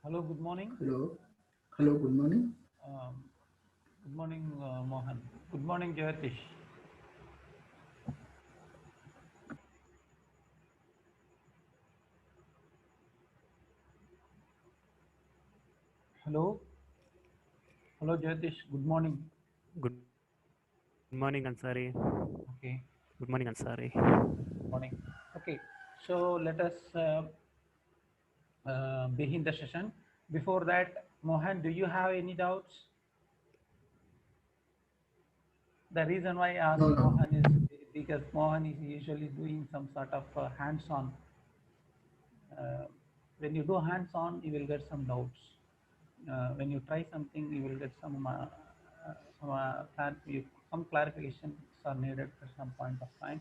Hello, good morning. Hello. Hello, good morning. Um, Good morning, Mohan. Good morning, Jagatish. Hello, hello, Jagatish. Good morning. Good morning, Ansari. Okay, Good morning, Ansari. morning. Okay, so let us begin the session. Before that, Mohan, do you have any doubts? The reason why I ask No, no. Mohan is because Mohan is usually doing some sort of hands-on. Uh, when you do hands-on, you will get some doubts. When you try something, you will get some clarifications are needed at some point of time.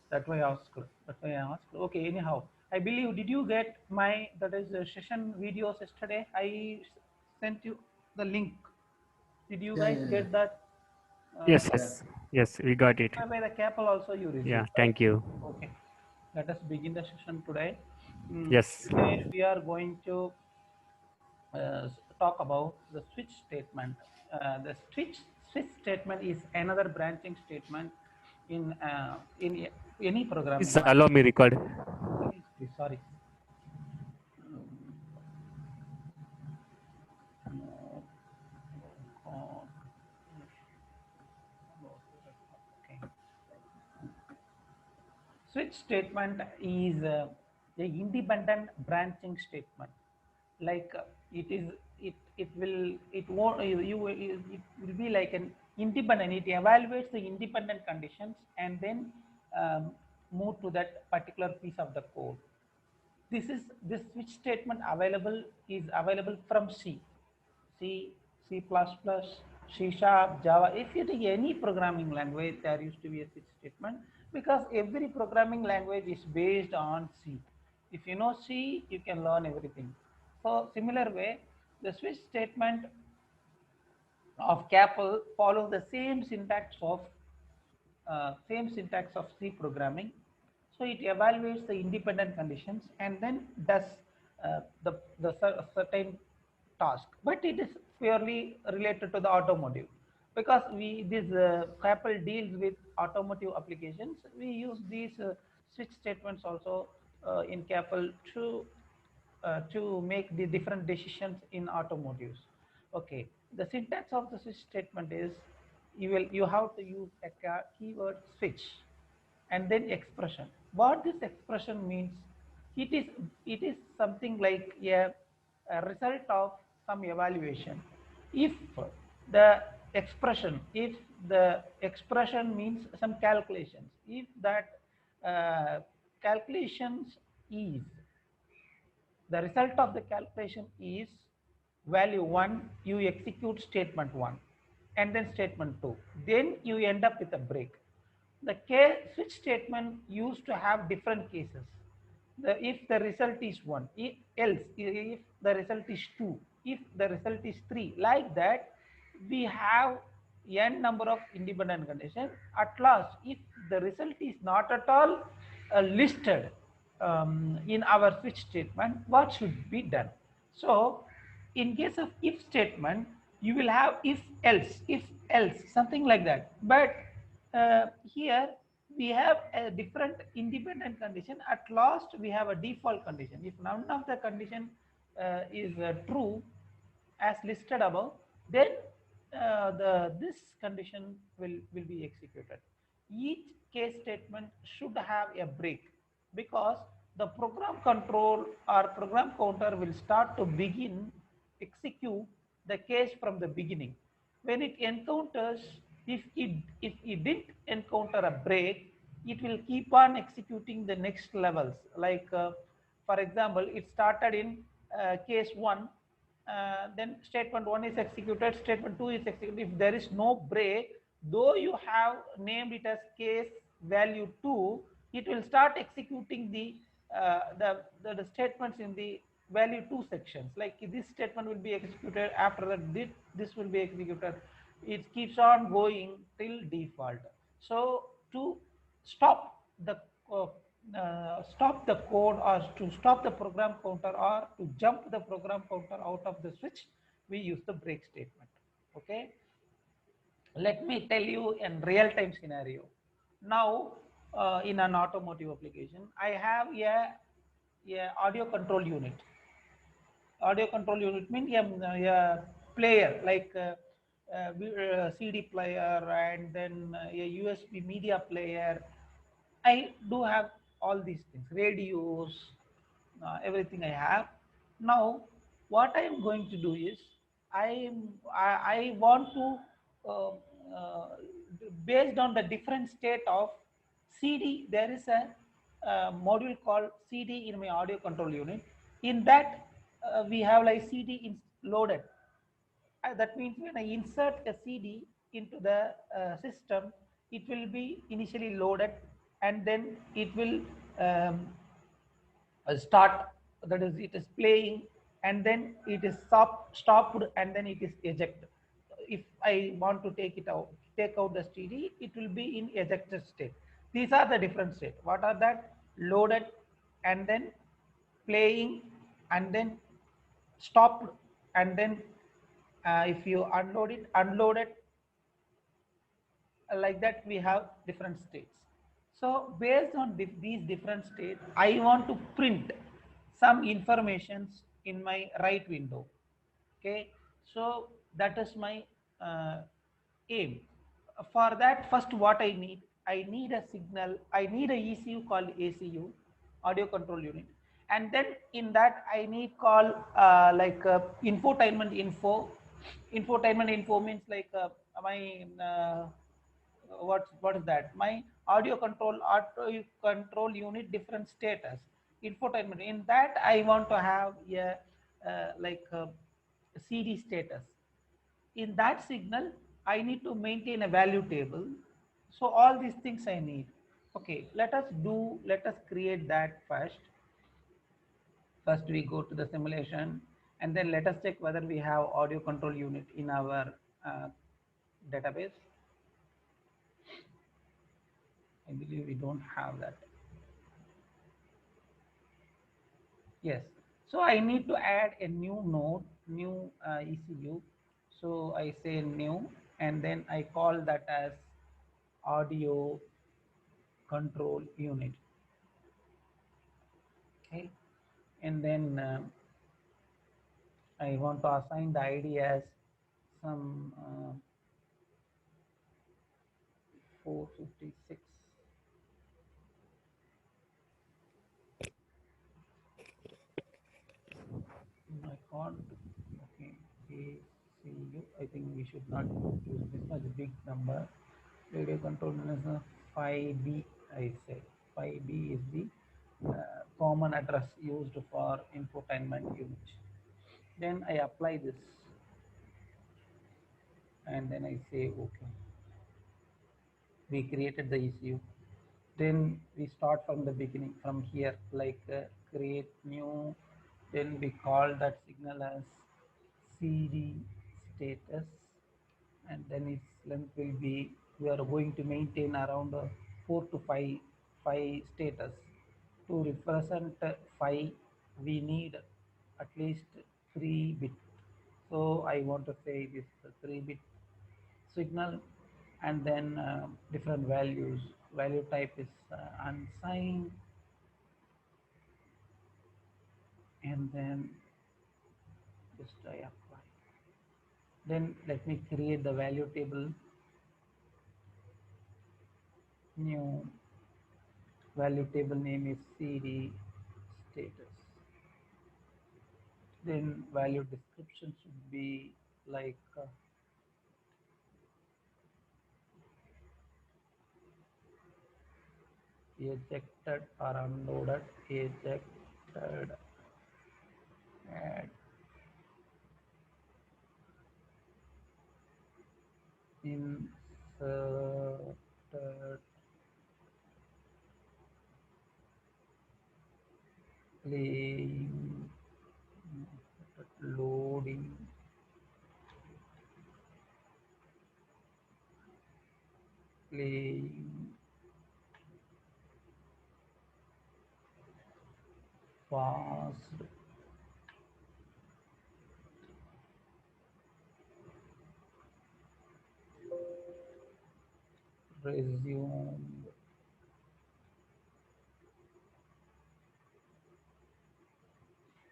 That way I asked. That way I asked. Okay. Anyhow, I believe did you get my that is session videos yesterday? Sent you the link. Did you Yeah, guys yeah, yeah. get that? Yes, Yeah. yes, yes, we got it. By the CAPL also you Yeah, received, right? thank you. Okay. Let us begin the session today. Yes, Today we are going to talk about the switch statement. The switch statement is another branching statement in any programming please allow language. me record. Please, please, sorry. No, oh, okay. Switch statement is a independent branching statement. Like it will it won't it will be like an independent. It evaluates the independent conditions and then um, move to that particular piece of the code. This switch statement is available from C, C++, C Sharp, Java. If you take any programming language, there used to be a switch statement because every programming language is based on C. If you know C, you can learn everything. So similar way, the switch statement of CAPL follows the same syntax of C programming. So it evaluates the independent conditions and then does certain task. But it is purely related to the automotive because we this CAPL deals with automotive applications. We use these switch statements also in CAPL to make the different decisions in automotives. Okay, the syntax of the switch statement is you have to use a keyword switch and then expression. What this expression means, it is it is something like a result of some evaluation. If the if the expression means some calculations, if that calculations is the result of the calculation is value 1, you execute statement 1 and then statement 2. Then you end up with a break. The case switch statement used to have different cases. If the result is 1, if the result is 2, if the result is 3, like that, we have n number of independent conditions. At last, if the result is not at all listed in our switch statement, what should be done? So, in case of if statement, you will have if else, something like that. But here we have a different independent condition. At last, we have a default condition. If none of the condition is true, as listed above, then this condition will be executed. Each case statement should have a break because the program control or program counter will start to begin execute the case from the beginning. When it encounters, if it didn't encounter a break, it will keep on executing the next levels. Like for example, it started in case 1, then statement 1 is executed, statement 2 is executed. If there is no break, though you have named it as case value 2, it will start executing the statements in the value 2 sections. Like this statement will be executed, after that this will be executed. It keeps on going till default. So to stop the stop the code or to stop the program counter or to jump the program counter out of the switch, we use the break statement. Okay, let me tell you in real-time scenario. Now, in an automotive application, I have a audio control unit. Audio control unit means a player like CD player and then a USB media player. I do have all these things, radios, everything I have. Now, what I am going to do is I want to uh, uh, based on the different state of CD. There is a module called CD in my audio control unit. In that, we have like CD loaded. That means when I insert a CD into the system, it will be initially loaded and then it will um, start, that is it is playing, and then it is stopped and then it is ejected. If I want to take out the CD, it will be in ejected state. These are the different state. What are that? Loaded and then playing and then stopped, and then if you unload it, like that we have different states. So based on these different states, I want to print some informations in my right window. Okay, so that is my uh, aim. For that, first what I need a signal, I need a ECU called ACU, audio control unit. And then in that I need call infotainment info means like my what is that, my audio control unit different status, infotainment. In that I want to have a CD status. In that signal I need to maintain a value table. So all these things I need. Okay, let us create that first. First we go to the simulation, and then let us check whether we have audio control unit in our database. I believe we don't have that. Yes. So I need to add a new node, new ECU. So I say new, and then I call that as audio control unit. Okay. And then I want to assign the ID as some 456. I can't. Okay. ACU. I think we should not use this much big number. Radio control is 5B. I say 5B is the common address used for infotainment unit. Then I apply this, and then I say okay. We created the ECU. Then we start from the beginning, from here, like create new. Then we call that signal as CD status, and then its length will be, we are going to maintain around 4 to 5 status. To represent 5, we need at least 3 bit. So I want to say this 3-bit signal, and then different values. Value type is unsigned, and then just I apply. Then let me create the value table. New value table name is CD status. Then value description should be like ejected or unloaded, ejected, add, inserted, playing, loading, playing, paused, resumed,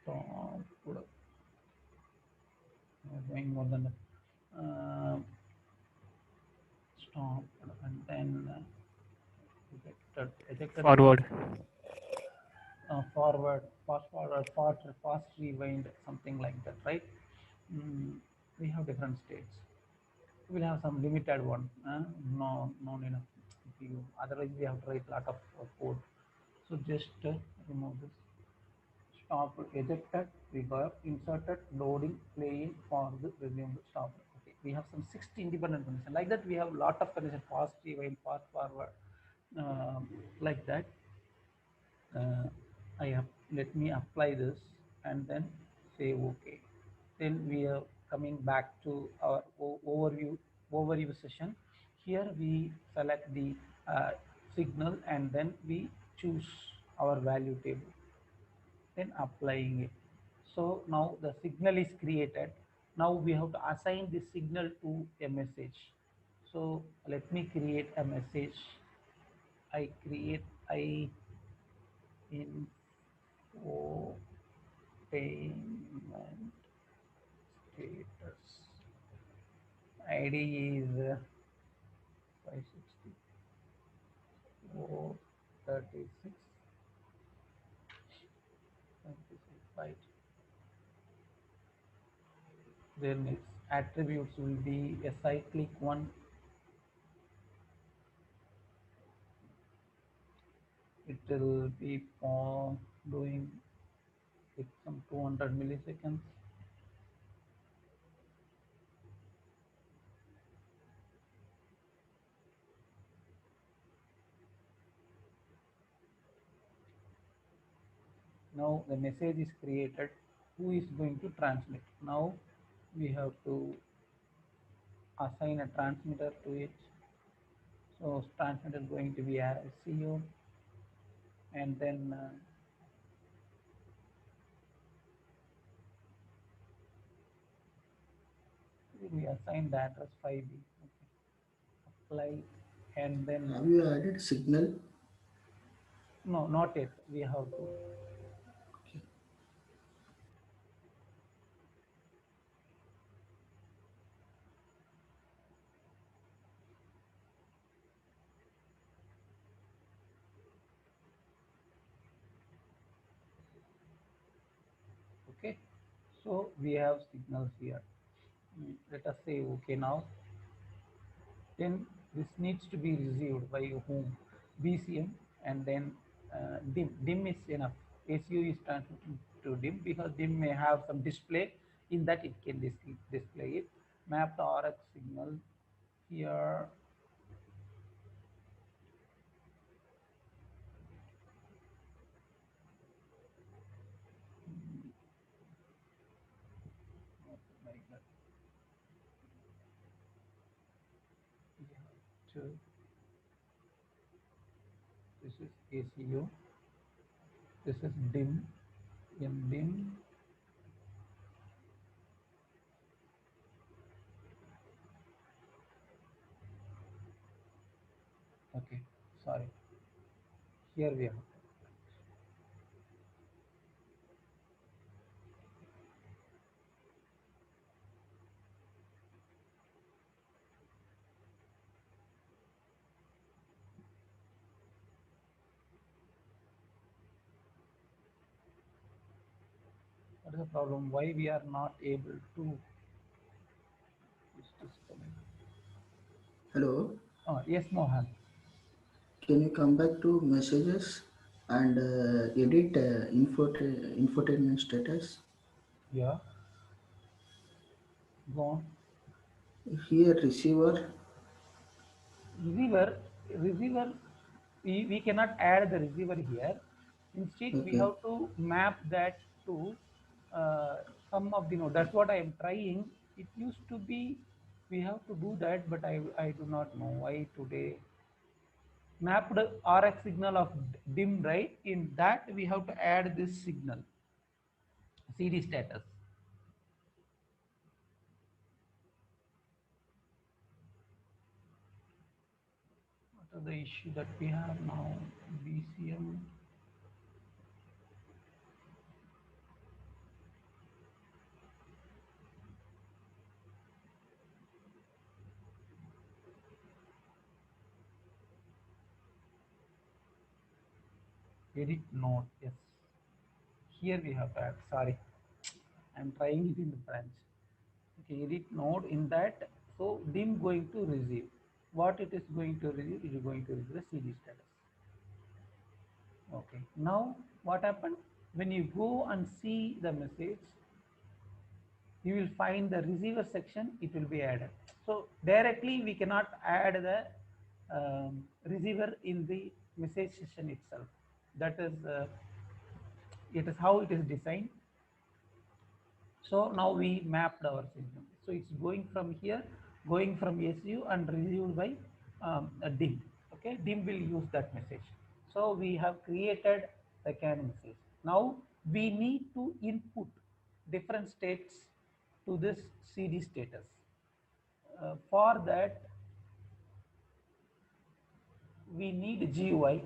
stopped, going more than stopped, and then ejected Forward. forward, fast forward, fast rewind, something like that, right? We have different states. We'll have some limited one, non enough. Otherwise, we have to write a lot of code. So just remove this. Stop, ejected, we got inserted, loading, playing, pause, resume, stop. Okay, we have some 60 independent conditions. Like that, we have lot of conditions: fast rewind, fast forward, like that. I have let me apply this and then say OK. Then we are coming back to our overview session. Here we select the signal and then we choose our value table, then applying it. So now the signal is created. Now we have to assign this signal to a message. So let me create a message. I create info payment status. ID is 560 436 right. Then its attributes will be a cyclic one. It will be doing with some 200 milliseconds. Now the message is created. Who is going to transmit? Now we have to assign a transmitter to it. So transmitter is going to be RSCU, and then we assign the address 5B. Okay. Apply, and then Have you added signal? no, not yet. We have to. Okay. Okay. So we have signals here. Let us say okay now. Then this needs to be received by whom? BCM, and then DIM. DIM is enough. SU is transmitted to DIM because DIM may have some display. In that it can display it. Map the RX signal here. Like that. We have to. This is ACU. This is DIM. MDIM. Okay, sorry. Here we have. What is the problem? Why we are not able to? Hello. Oh, yes, Mohan. Can you come back to messages and edit infotainment status? Yeah, go on. Here receiver. Receiver, receiver, we cannot add the receiver here. Instead, we Okay. have to map that to uh, some of the node. That's what I am trying. It used to be, we have to do that, but I do not know why today. Mapped RX signal of DIM, right? In that, we have to add this signal. CD status. What are the issue that we have now? BCM. Edit node, yes. Here we have to add, sorry, I'm trying it in the branch. Okay, edit node in that, so dim going to receive. What it is going to receive? It is going to receive the CD status. Okay, now what happened? When you go and see the message, you will find the receiver section, it will be added. So directly we cannot add the receiver in the message session itself. That is, it is how it is designed. So now we mapped our system. So it's going from here, going from SU and received by a DIM. Okay, DIM will use that message. So we have created the CAN message. Now we need to input different states to this CD status. For that, we need GUI.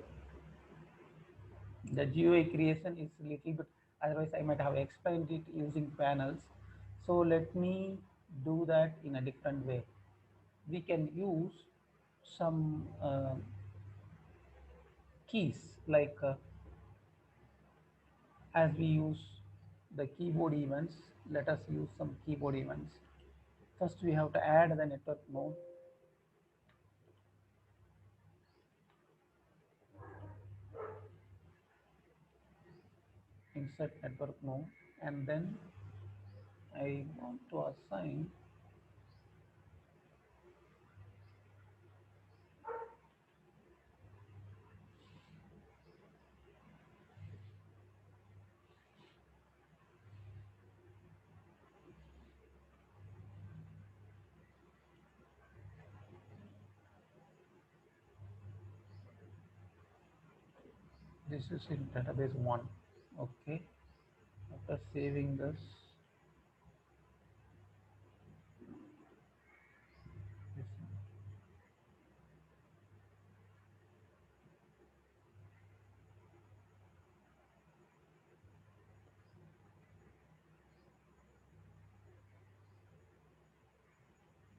The GUI creation is a little bit, otherwise I might have explained it using panels. So let me do that in a different way. We can use some keys, like as we use the keyboard events, let us use some keyboard events. First we have to add the network node. Insert network node, and then I want to assign this is in database 1. Okay, after saving this,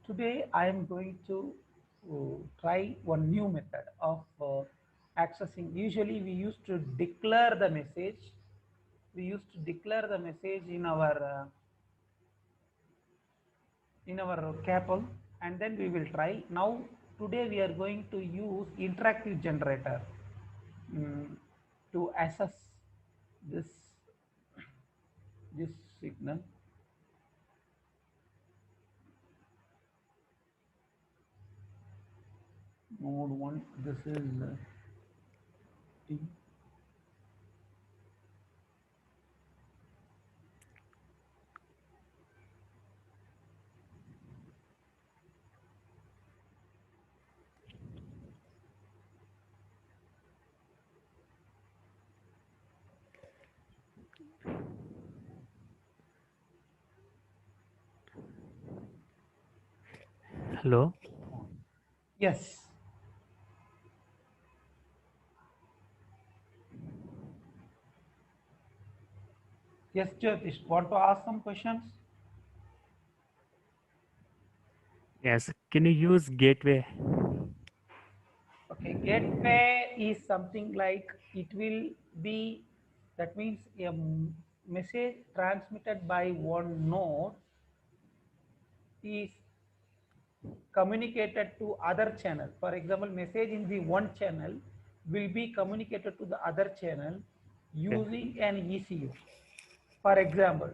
today I am going to try one new method of accessing. Usually we used to declare the message. We used to declare the message in our CAPL, and then we will try. Now today we are going to use interactive generator to assess this signal. Node 1, this is T. Hello. Yes. Yes, Jyotish, want to ask some questions? Yes. Can you use gateway? Okay, gateway is something like, it will be, that means a message transmitted by one node is communicated to other channel. For example, message in the one channel will be communicated to the other channel using an ECU. For example,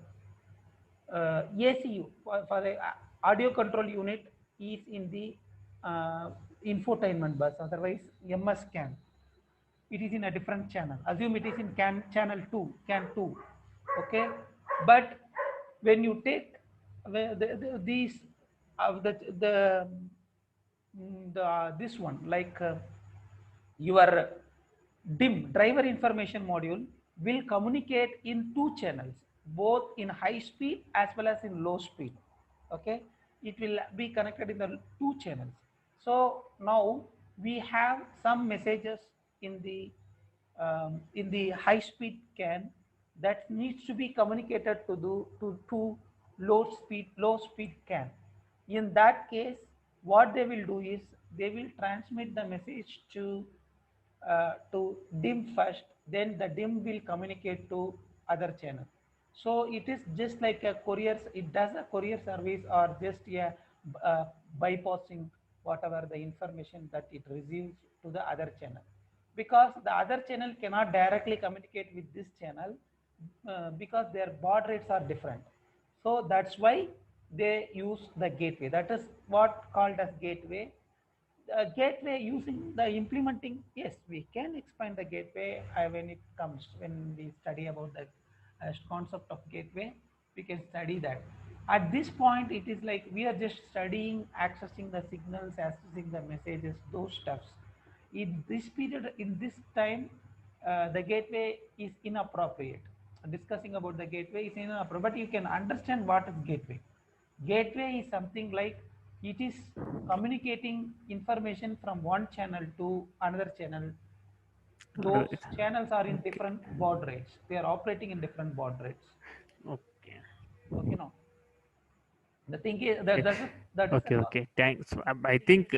ACU for the audio control unit is in the infotainment bus, otherwise MS CAN. It is in a different channel. Assume it is in channel 2, CAN 2. Okay, but when you take these this one, like your DIM, driver information module, will communicate in two channels. both in high speed as well as in low speed. Okay, it will be connected in the two channels. So now we have some messages in the high speed CAN that needs to be communicated to low speed CAN. In that case, what they will do is they will transmit the message to DIM first, then the DIM will communicate to other channel. So it is just like a courier, it does a courier service or just a bypassing whatever the information that it receives to the other channel. Because the other channel cannot directly communicate with this channel because their baud rates are different. So that's why they use the gateway. That is what called as gateway. Gateway using the implementing, yes, we can expand the gateway when it comes, when we study about the concept of gateway, we can study that. At this point, it is like we are just studying, accessing the signals, accessing the messages, those stuffs. In this period, in this time, the gateway is inappropriate. Discussing about the gateway is inappropriate, but you can understand what is gateway. Gateway is something like it is communicating information from one channel to another channel. Uh, Those channels are in okay. different baud rates. They are operating in different baud rates. Okay. Okay, now the thing is Okay. that is Okay. Okay. Thanks. I think.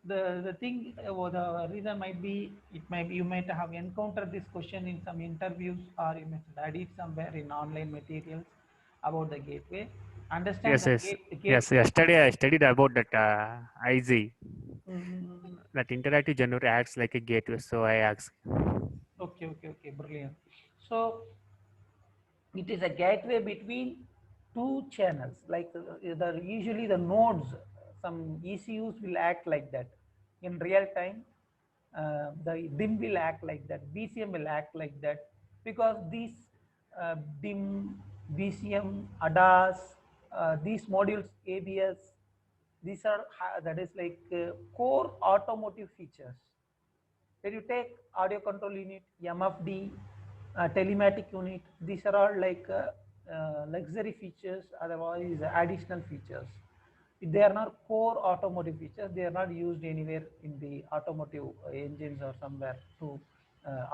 the thing or the reason might be, it might be you might have encountered this question in some interviews, or you might study it somewhere in online materials about the gateway. Understand Yes. the Yes. gate. Yes. Yesterday I studied about that IZ. Mm, That interactive generator acts like a gateway. So I asked. okay, brilliant. So it is a gateway between two channels, like usually the nodes, some ECUs will act like that in real time. The DIM will act like that, BCM will act like that, because these DIM, BCM, ADAS, these modules, ABS, these are that is like core automotive features. When you take audio control unit, MFD, telematic unit, these are all like luxury features, otherwise additional features. They are not core automotive features. They are not used anywhere in the automotive engines or somewhere to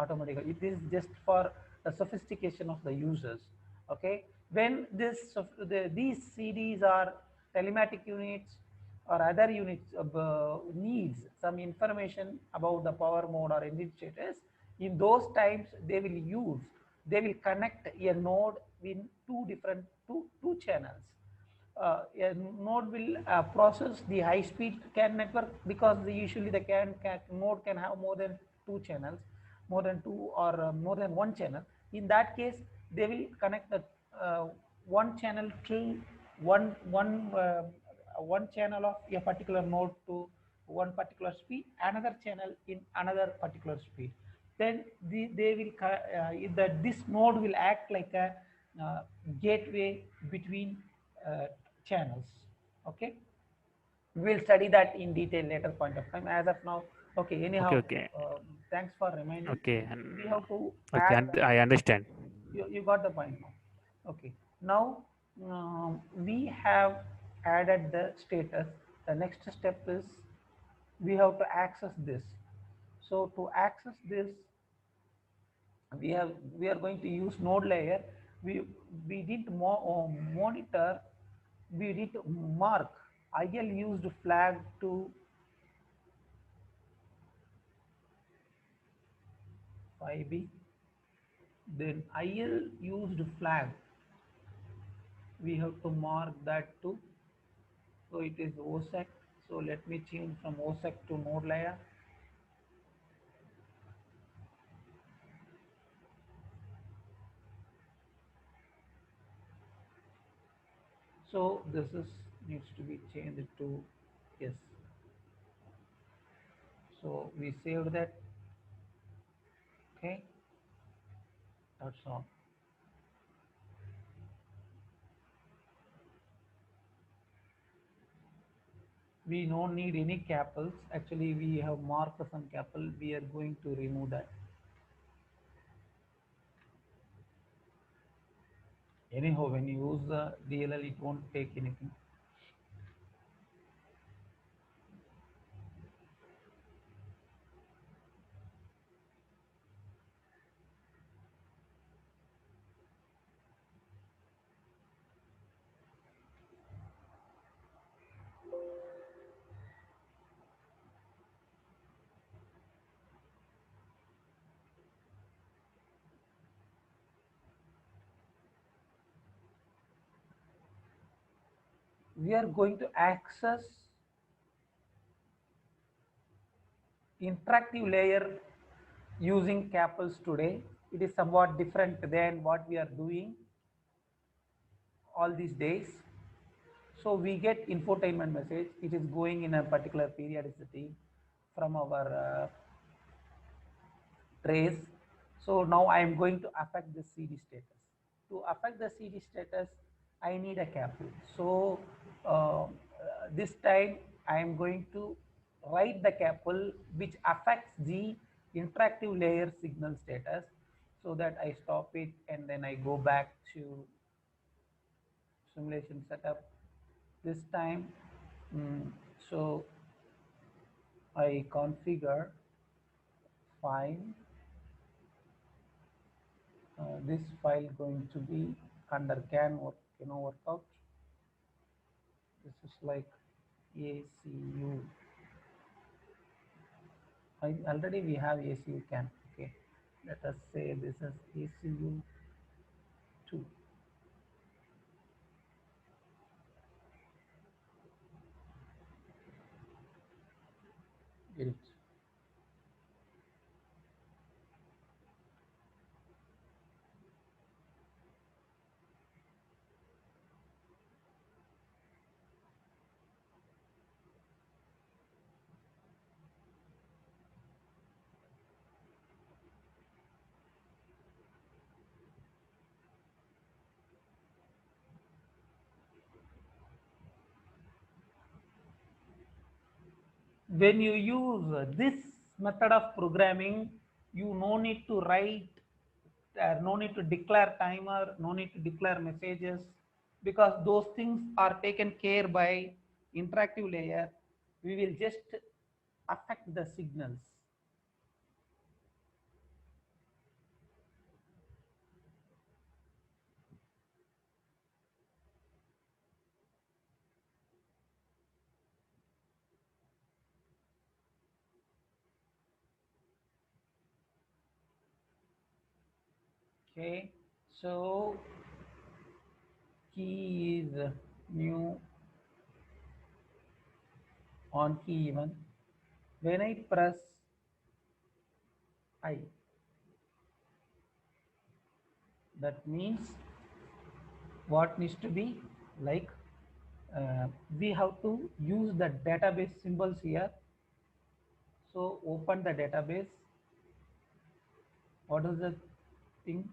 automotive. It is just for the sophistication of the users. Okay, when these CDs are telematic units or other units needs some information about the power mode or engine status, in those times they will connect a node in two channels. A node will process the high speed CAN network, because usually the CAN node can have more than two channels, more than two or more than one channel. In that case, they will connect the one channel to one channel of a particular node to one particular speed, another channel in another particular speed. Then they will this node will act like a gateway between channels. Okay, we'll study that in detail later point of time. As of now, okay, Okay. anyhow, Okay. thanks for reminding. Okay. We have to Okay. add And I understand. you got the point now. Okay, now we have added the status. The next step is we have to access this. So to access this, we are going to use node layer. We did monitor, we did mark IL used flag to 5B, then IL used flag, we have to mark that to, so it is OSEC. So let me change from OSEC to node layer. So this is needs to be changed to yes. So we saved that. Okay, that's all. We don't need any capitals. Actually, we have marked some capital. We are going to remove that. Anyhow, when you use the DLL, it won't take anything. We are going to access interactive layer using CAPLs today. It is somewhat different than what we are doing all these days. So we get infotainment message. It is going in a particular periodicity from our trace. So now I am going to affect the CD status. To affect the CD status, I need a CAPL. So this time I am going to write the CAPL which affects the interactive layer signal status, so that I stop it and then I go back to simulation setup. This time, so I configure file. This file going to be under can work, workout. This is like ACU. Already we have ACU can. Okay, let us say this is ACU 2. Get it? When you use this method of programming, you no need to write, no need to declare timer, no need to declare messages, because those things are taken care by interactive layer. We will just affect the signals. Okay, so key is new on key even. When I press I, that means what needs to be like, we have to use the database symbols here. So open the database. What is the thing?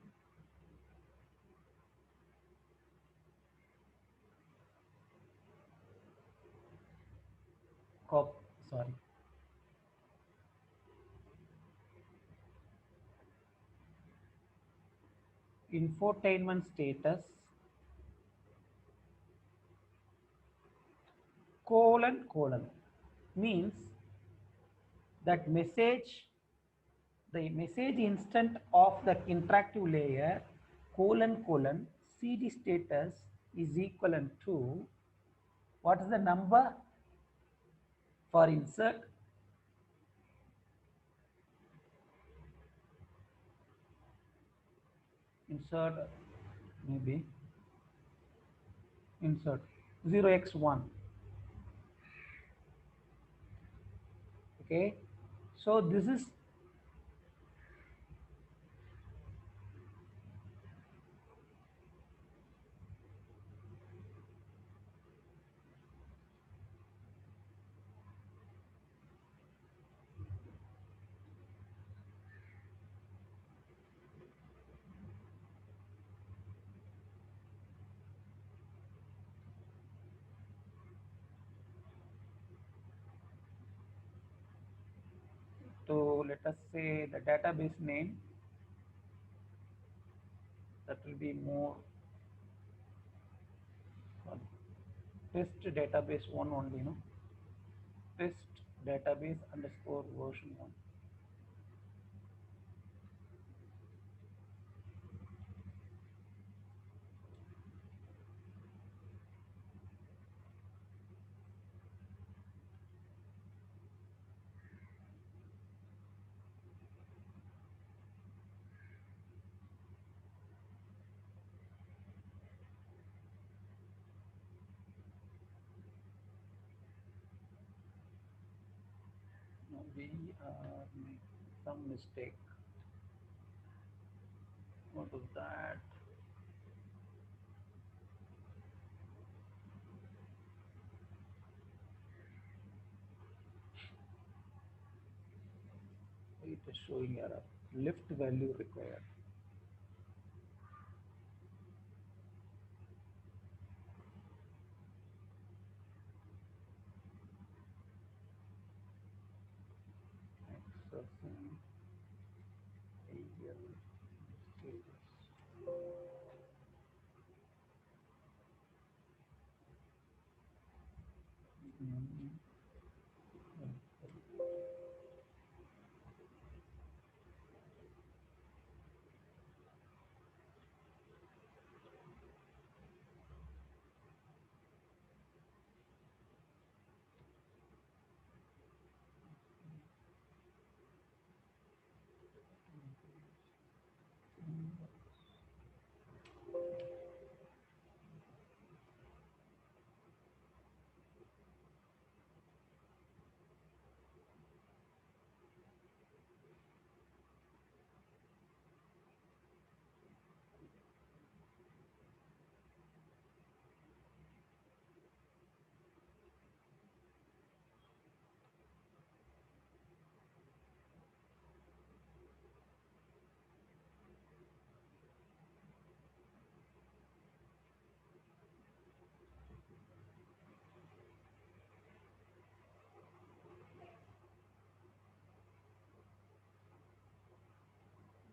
Sorry. Infotainment status colon means that the message instant of the interactive layer colon CD status is equivalent to what is the number for insert maybe insert 0x1. Okay, so this is to, let us say, the database name, that will be more test database one only, no? Test database underscore version one. No, we are making some mistake. What is that? It is showing error. Lift value required. Accessing AL status. Mm.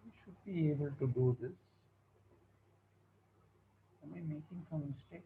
We should be able to do this. Am I making some mistake?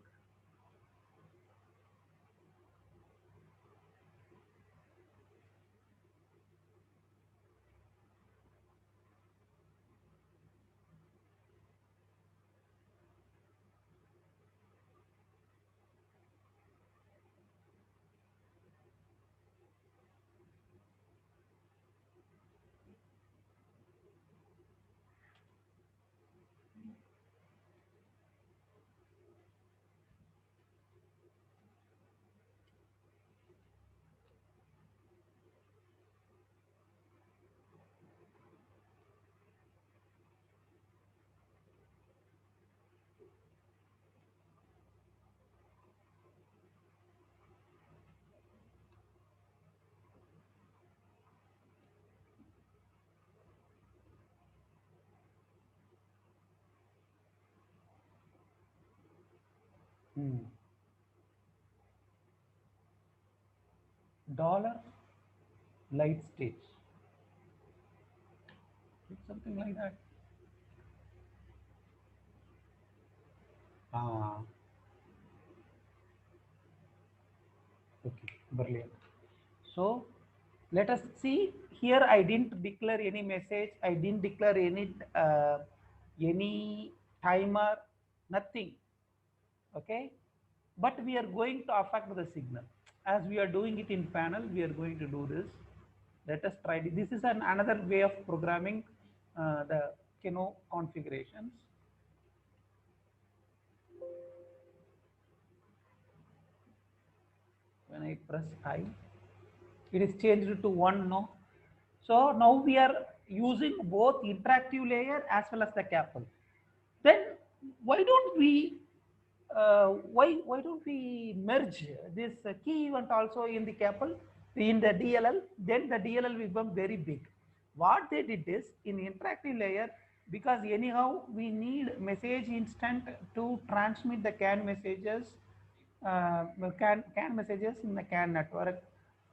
Dollar light stage. It's something like that. Ah, okay, brilliant. So let us see here. I didn't declare any message. I didn't declare any timer, nothing. Okay, but we are going to affect the signal as we are doing it in panel. We are going to do this. Let us try this. This is another way of programming the Keno configurations. When I press I, it is changed to 1 no. So now we are using both interactive layer as well as the CAPL. Then why don't we why don't we merge this key event also in the CAPL in the DLL? Then the DLL will become very big. What they did is in interactive layer, because anyhow we need message instant to transmit the CAN messages, CAN messages in the CAN network.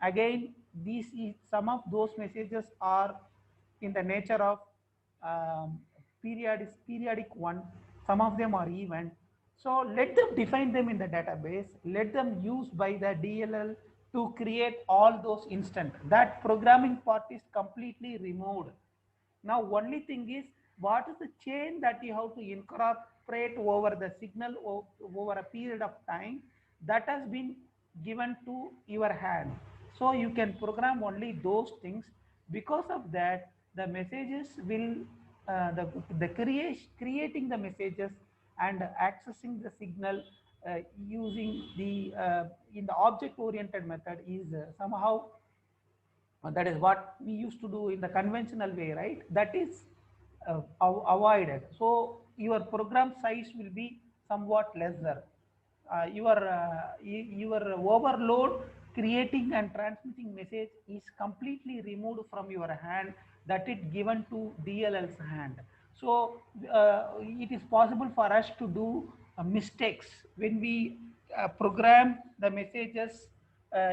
Again, some of those messages are in the nature of periodic one. Some of them are event. So let them define them in the database, let them use by the DLL to create all those instant. That programming part is completely removed. Now only thing is, what is the chain that you have to incorporate over the signal over a period of time, that has been given to your hand. So you can program only those things. Because of that, the messages will creating the messages and accessing the signal using the in the object oriented method is somehow that is what we used to do in the conventional way, right? That is avoided. So your program size will be somewhat lesser. Your overload creating and transmitting message is completely removed from your hand, that it given to DLL's hand. So it is possible for us to do mistakes when we program the messages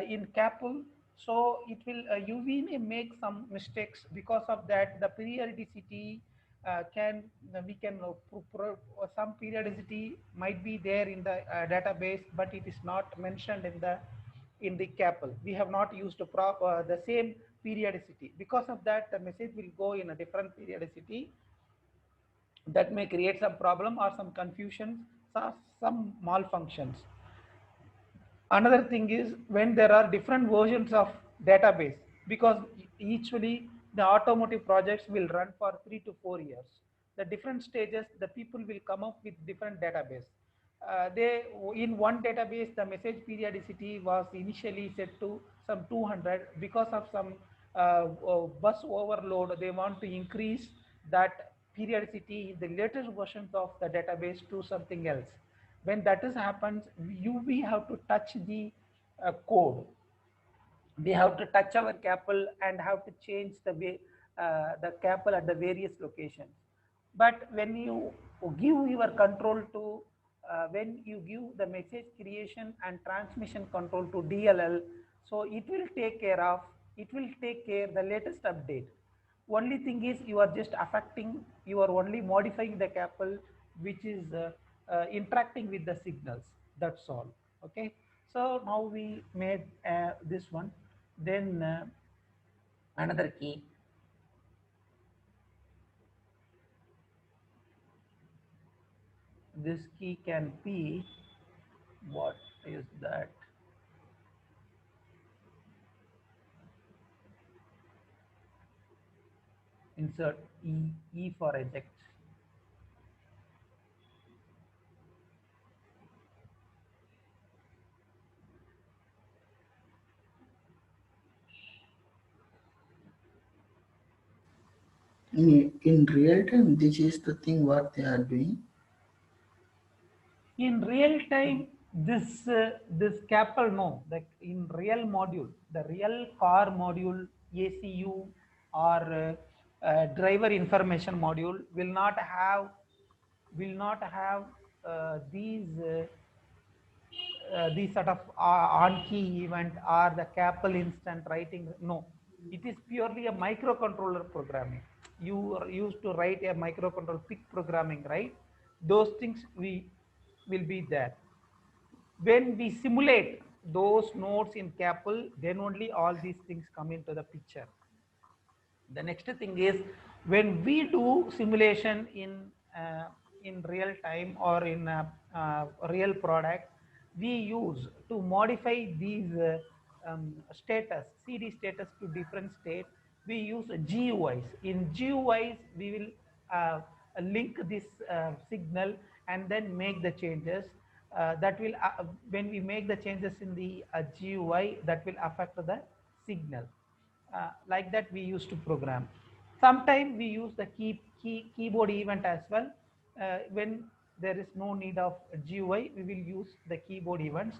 in CAPL. So it will you may make some mistakes. Because of that, the periodicity can we can some periodicity might be there in the database, but it is not mentioned in the CAPL. We have not used the same periodicity. Because of that, the message will go in a different periodicity. That may create some problem or some confusion, some malfunctions. Another thing is when there are different versions of database, because usually the automotive projects will run for 3 to 4 years. The different stages, the people will come up with different database. They in one database the message periodicity was initially set to some 200. Because of some bus overload, they want to increase that periodicity in the later versions of the database to something else. When that is happens, we have to touch the code. We have to touch our CAPL and have to change the way the CAPL at the various locations. But when you give your control to when you give the message creation and transmission control to DLL, so it will take care the latest update. Only thing is you are just affecting, you are only modifying the CAPL which is interacting with the signals. That's all. Okay. So now we made this one. Then another key. This key can be, what is that? Insert E for eject. In real time, this is the thing what they are doing. In real time, this CAPL, no, like in real module, the real car module, ACU or driver information module will not have these sort of on key event or the CAPL instant writing. No, it is purely a microcontroller programming. You are used to write a microcontroller PIC programming, right? Those things we will be there. When we simulate those nodes in CAPL, then only all these things come into the picture. The next thing is when we do simulation in real time or in a real product, we use to modify these status, CD status to different state. We use GUIs. In GUIs, we will link this signal and then make the changes. That will when we make the changes in the GUI, that will affect the signal. Like that we used to program. Sometimes we use the keyboard event as well. When there is no need of GUI, we will use the keyboard events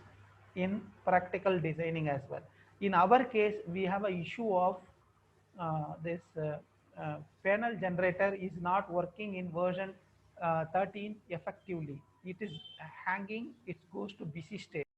in practical designing as well. In our case, we have a issue of this panel generator is not working in version 13 effectively. It is hanging, it goes to busy state.